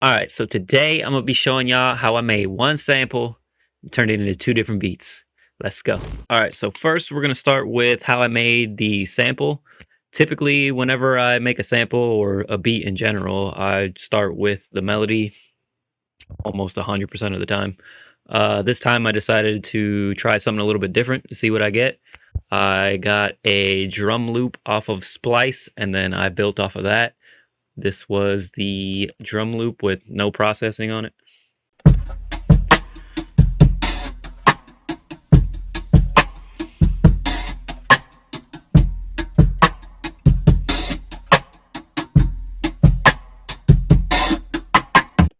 All right, so today I'm gonna be showing y'all how I made one sample and turned it into two different beats. Let's go. All right, so first we're gonna start with how I made the sample. Typically, whenever I make a sample or a beat in general, I start with the melody almost 100% of the time. This time I decided to try something a little bit different to see what I get. I got a drum loop off of Splice and then I built off of that. This was the drum loop with no processing on it.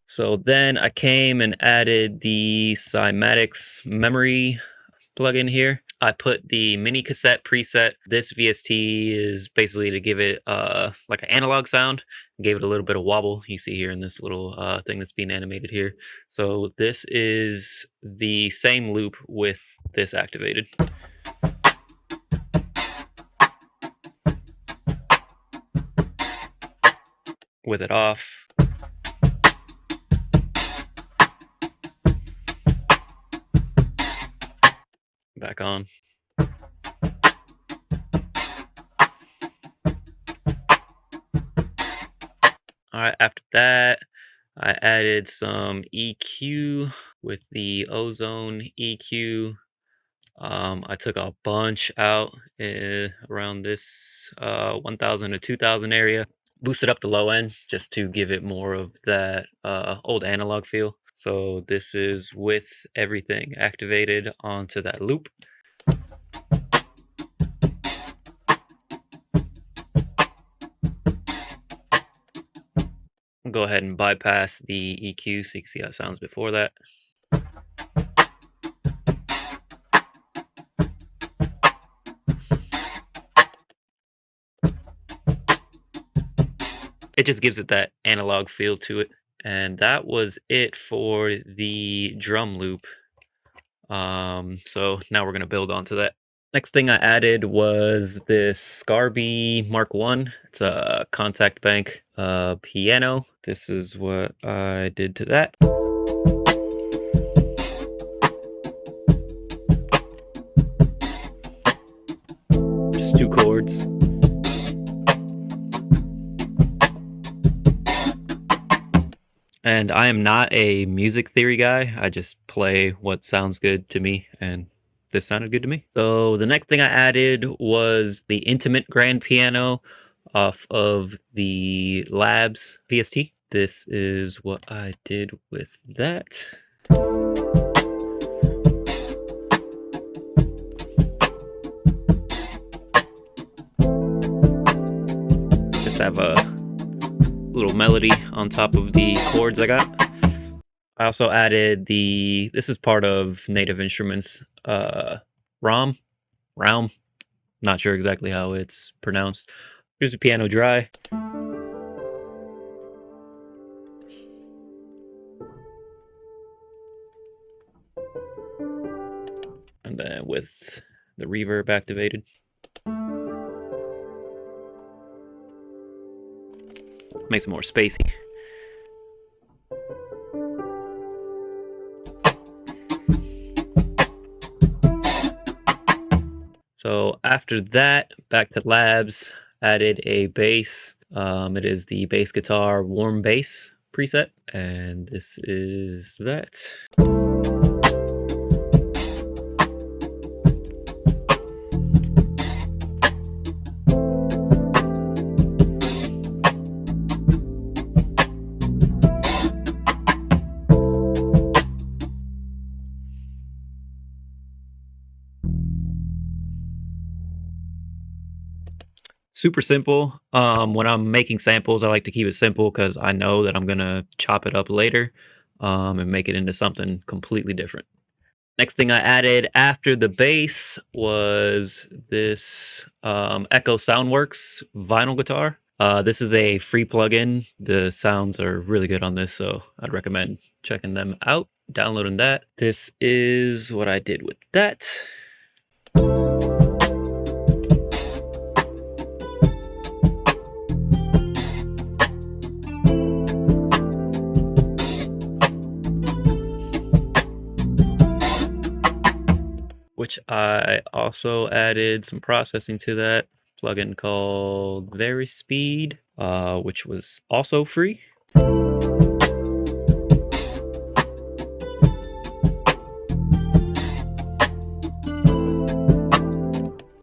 So then I came and added the Cymatics memory plugin here. I put the mini cassette preset. This VST is basically to give it like an analog sound. Gave it a little bit of wobble. You see here in this little thing that's being animated here. So this is the same loop with this activated. With it off. Back on. All right, after that, I added some EQ with the Ozone EQ. I took a bunch out around this 1000 to 2000 area. Boosted up the low end just to give it more of that old analog feel. So this is with everything activated onto that loop. I'll go ahead and bypass the EQ so you can see how it sounds before that. It just gives it that analog feel to it. And that was it for the drum loop. So now we're going to build onto that. Next thing I added was this Scarby Mark 1. It's a contact bank piano. This is what I did to that. Just two chords. And I am not a music theory guy. I just play what sounds good to me, and this sounded good to me. So the next thing I added was the Intimate Grand Piano off of the Labs VST. This is what I did with that. Just have a little melody on top of the chords I got. I also added this is part of Native Instruments, ROM, not sure exactly how it's pronounced. Here's the piano dry. And then with the reverb activated. Makes it more spacey. So after that, back to Labs, added a bass. It is the bass guitar warm bass preset, and this is that. Super simple. When I'm making samples, I like to keep it simple because I know that I'm gonna chop it up later and make it into something completely different. Next thing I added after the bass was this Echo Soundworks vinyl guitar. This is a free plugin. The sounds are really good on this, so I'd recommend checking them out, downloading that. This is what I did with that. which I also added some processing to that plugin called Verispeed, which was also free.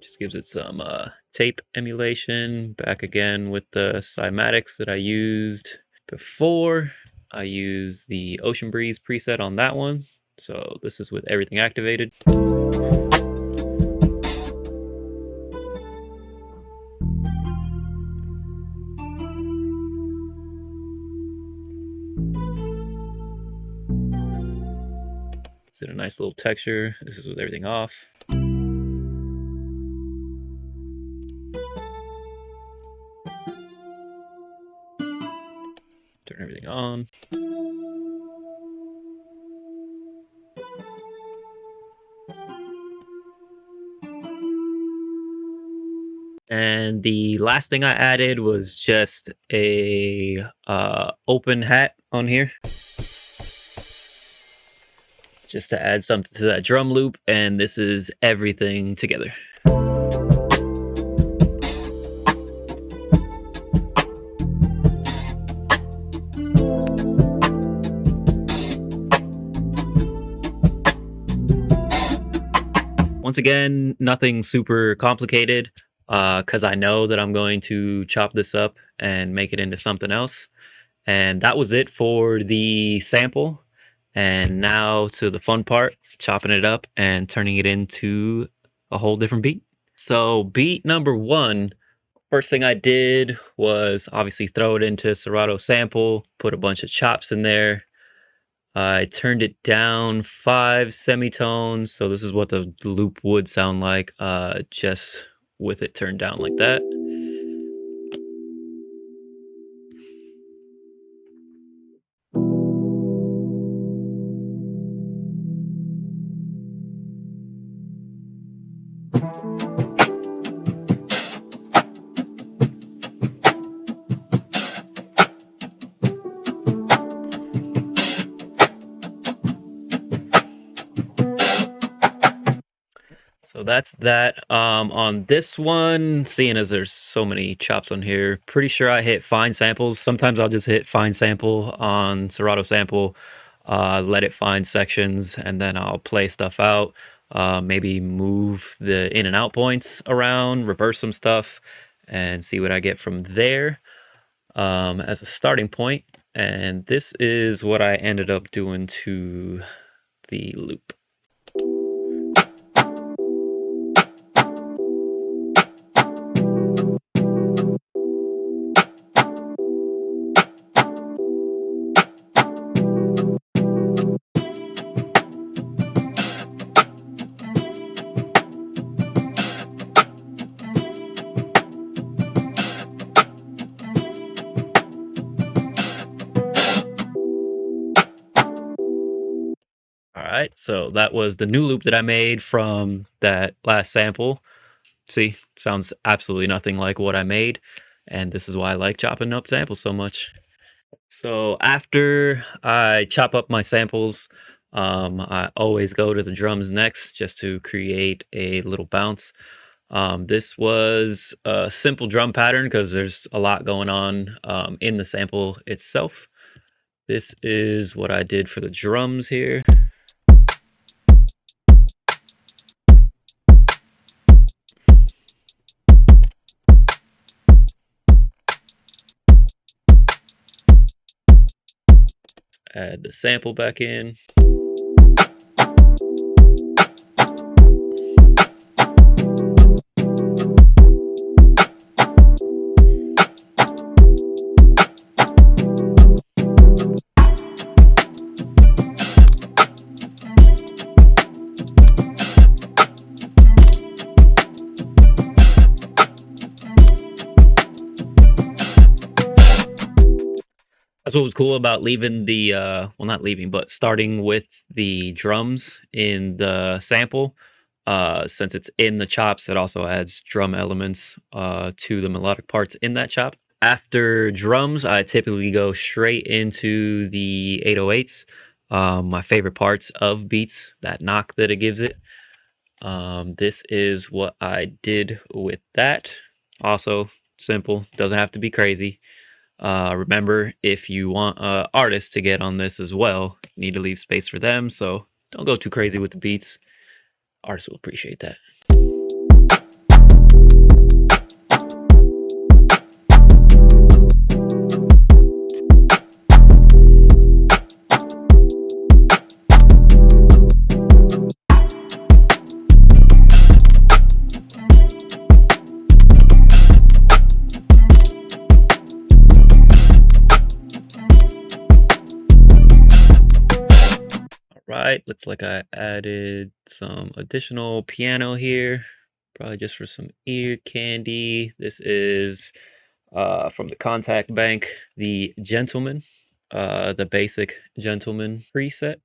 Just gives it some tape emulation. Back again with the cymatics that I used before. I use the Ocean Breeze preset on that one. So this is with everything activated. It's in a nice little texture. This is with everything off. Turn everything on. And the last thing I added was just a open hat on here, just to add something to that drum loop. And this is everything together. Once again, nothing super complicated, because I know that I'm going to chop this up and make it into something else. And that was it for the sample. And now to the fun part, chopping it up and turning it into a whole different beat. So beat number one, first thing I did was obviously throw it into Serato sample, put a bunch of chops in there. I turned it down 5 semitones, so this is what the loop would sound like, just with it turned down like that. So that's that. On this one, seeing as there's so many chops on here, pretty sure I hit fine samples. Sometimes I'll just hit fine sample on Serato sample, let it find sections, and then I'll play stuff out. Maybe move the in and out points around, reverse some stuff, and see what I get from there as a starting point. And this is what I ended up doing to the loop. All right, so that was the new loop that I made from that last sample. See, sounds absolutely nothing like what I made, and this is why I like chopping up samples so much. So after I chop up my samples, I always go to the drums next just to create a little bounce. This was a simple drum pattern because there's a lot going on in the sample itself. This is what I did for the drums here. Add the sample back in. That's what was cool about leaving the well, not leaving, but starting with the drums in the sample. Since it's in the chops, it also adds drum elements to the melodic parts in that chop. After drums, I typically go straight into the 808s. My favorite parts of beats, that knock that it gives it. This is what I did with that. Also simple, doesn't have to be crazy. Remember, if you want artists to get on this as well, you need to leave space for them. So don't go too crazy with the beats. Artists will appreciate that. Right, looks like I added some additional piano here, probably just for some ear candy. This is from the Contact Bank, the Gentleman, the basic Gentleman preset.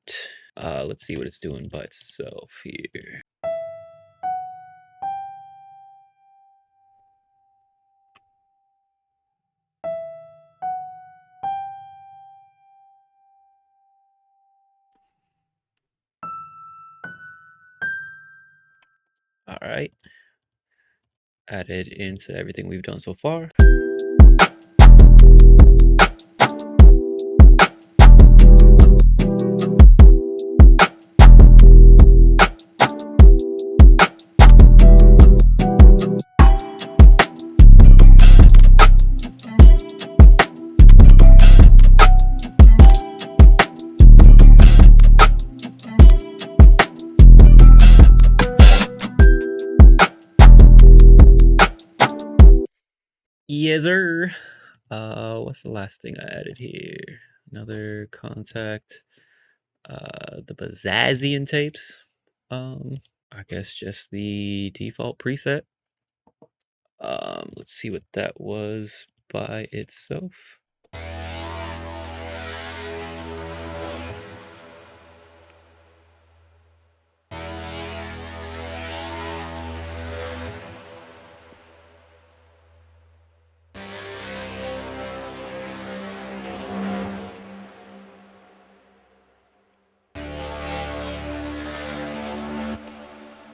Let's see what it's doing by itself here. All right, added into everything we've done so far. Yes, sir. What's the last thing I added here? Another Contact. The Bazzazian tapes. I guess just the default preset. Let's see what that was by itself.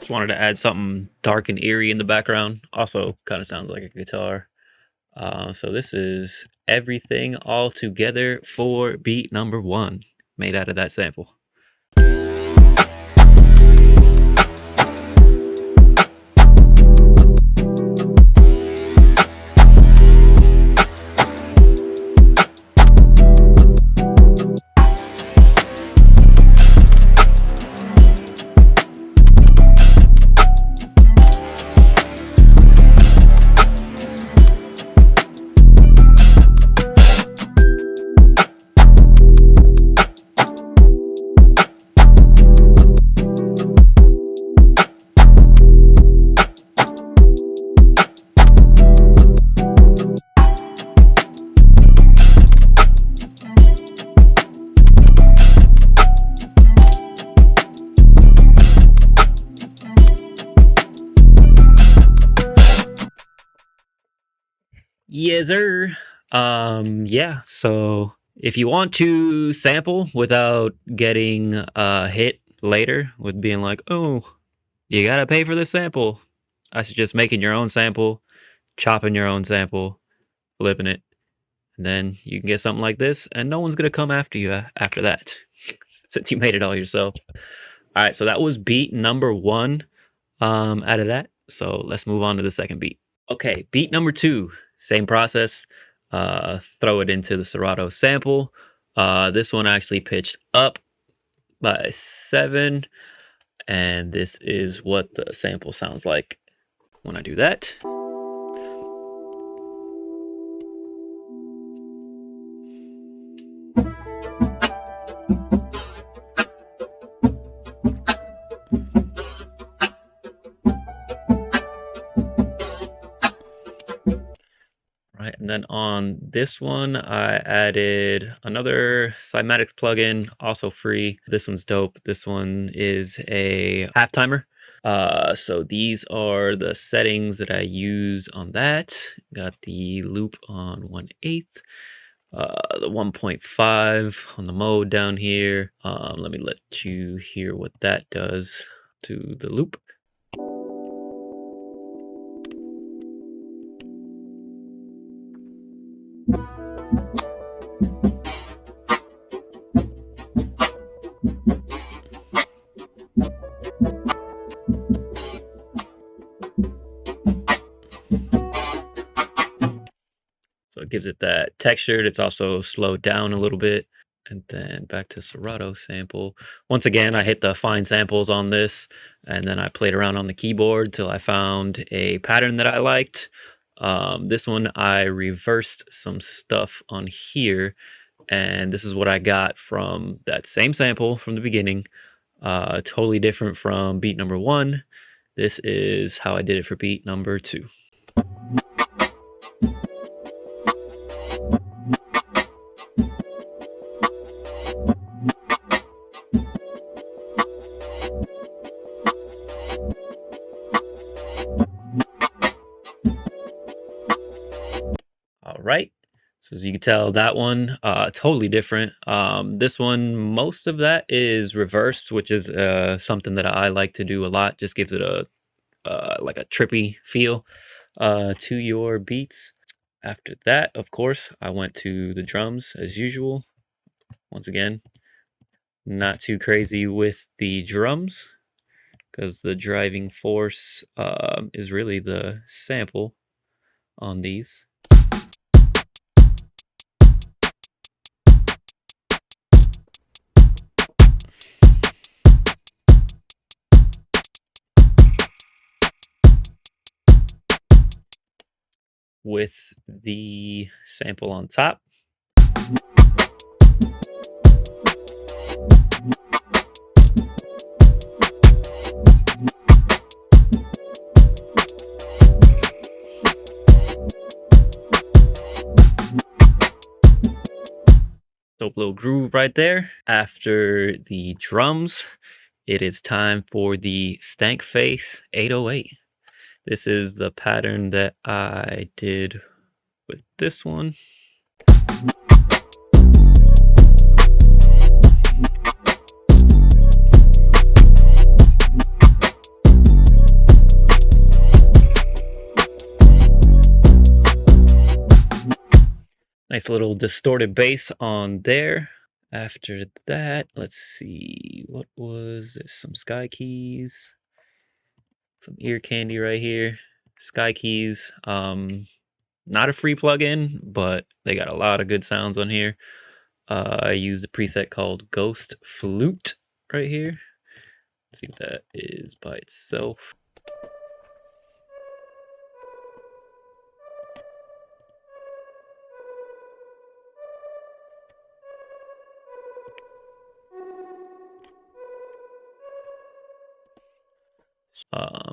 Just wanted to add something dark and eerie in the background. Also, kind of sounds like a guitar. So this is Everything All Together for beat number 1, made out of that sample. Yes, sir. Yeah. So if you want to sample without getting hit later with being like, oh, you gotta pay for this sample, I suggest making your own sample, chopping your own sample, flipping it, and then you can get something like this, and no one's gonna come after you after that, since you made it all yourself. All right. So that was beat number 1 out of that. So let's move on to the second beat. Okay, beat number 2, same process. Throw it into the Serato sample. This one actually pitched up by 7, and this is what the sample sounds like when I do that. Right, and then on this one, I added another Cymatics plugin, also free. This one's dope. This one is a half timer. So these are the settings that I use on that. Got the loop on 1/8, the 1.5 on the mode down here. Let me let you hear what that does to the loop. So it gives it that texture. It's also slowed down a little bit. And then back to Serato sample. Once again, I hit the fine samples on this, and then I played around on the keyboard till I found a pattern that I liked. This one, I reversed some stuff on here, and this is what I got from that same sample from the beginning. Totally different from beat number one. This is how I did it for beat number two. All right. So as you can tell, that one totally different. This one, most of that is reversed, which is something that I like to do a lot. Just gives it a like a trippy feel to your beats. After that, of course, I went to the drums as usual. Once again, not too crazy with the drums because the driving force is really the sample on these. With the sample on top. Dope little groove right there. After the drums, it is time for the stank face 808. This is the pattern that I did with this one. Nice little distorted bass on there. After that, let's see, what was this? Some sky keys, some ear candy right here. Sky keys, not a free plugin, but they got a lot of good sounds on here. I use a preset called Ghost Flute right here. Let's see what that is by itself.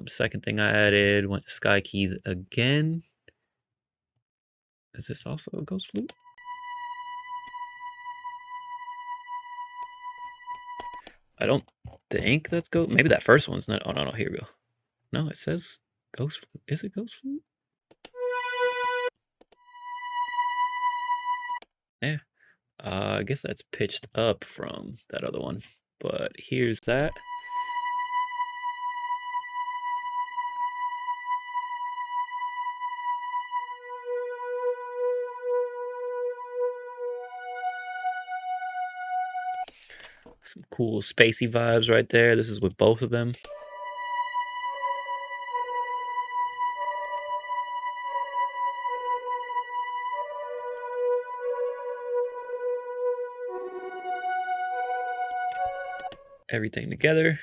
Second thing I added went to Sky Keys again. Is this also a Ghost Flute? I don't think that's Ghost. Maybe that first one's not. Oh, no, here we go. No, it says Ghost Flute. Is it Ghost Flute? Yeah. I guess that's pitched up from that other one. But here's that. Some cool spacey vibes right there. This is with both of them. Everything together.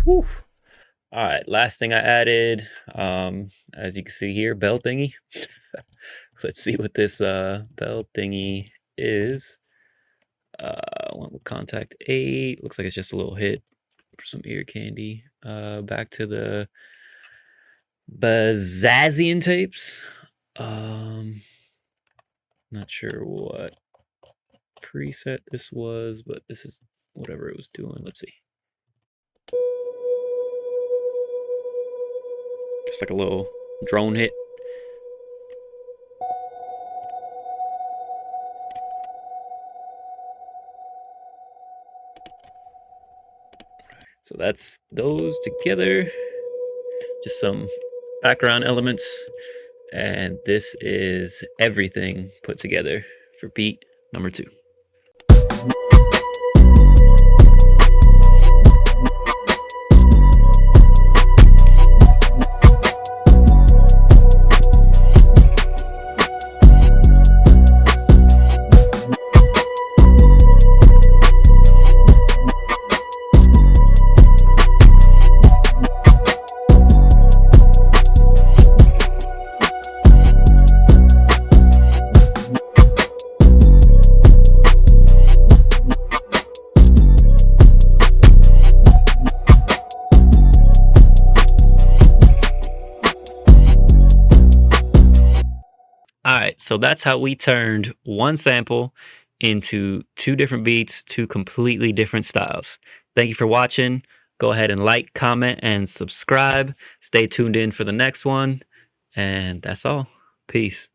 Whew. All right, last thing I added, as you can see here, bell thingy. Let's see what this bell thingy is. Went with contact 8. Looks like it's just a little hit for some ear candy. Back to the Bazazian tapes. Not sure what preset this was, but this is whatever it was doing. Let's see. Just like a little drone hit. So that's those together. Just some background elements. And this is everything put together for beat number 2. All right, so that's how we turned one sample into 2 different beats, 2 completely different styles. Thank you for watching. Go ahead and like, comment, and subscribe. Stay tuned in for the next one. And that's all. Peace.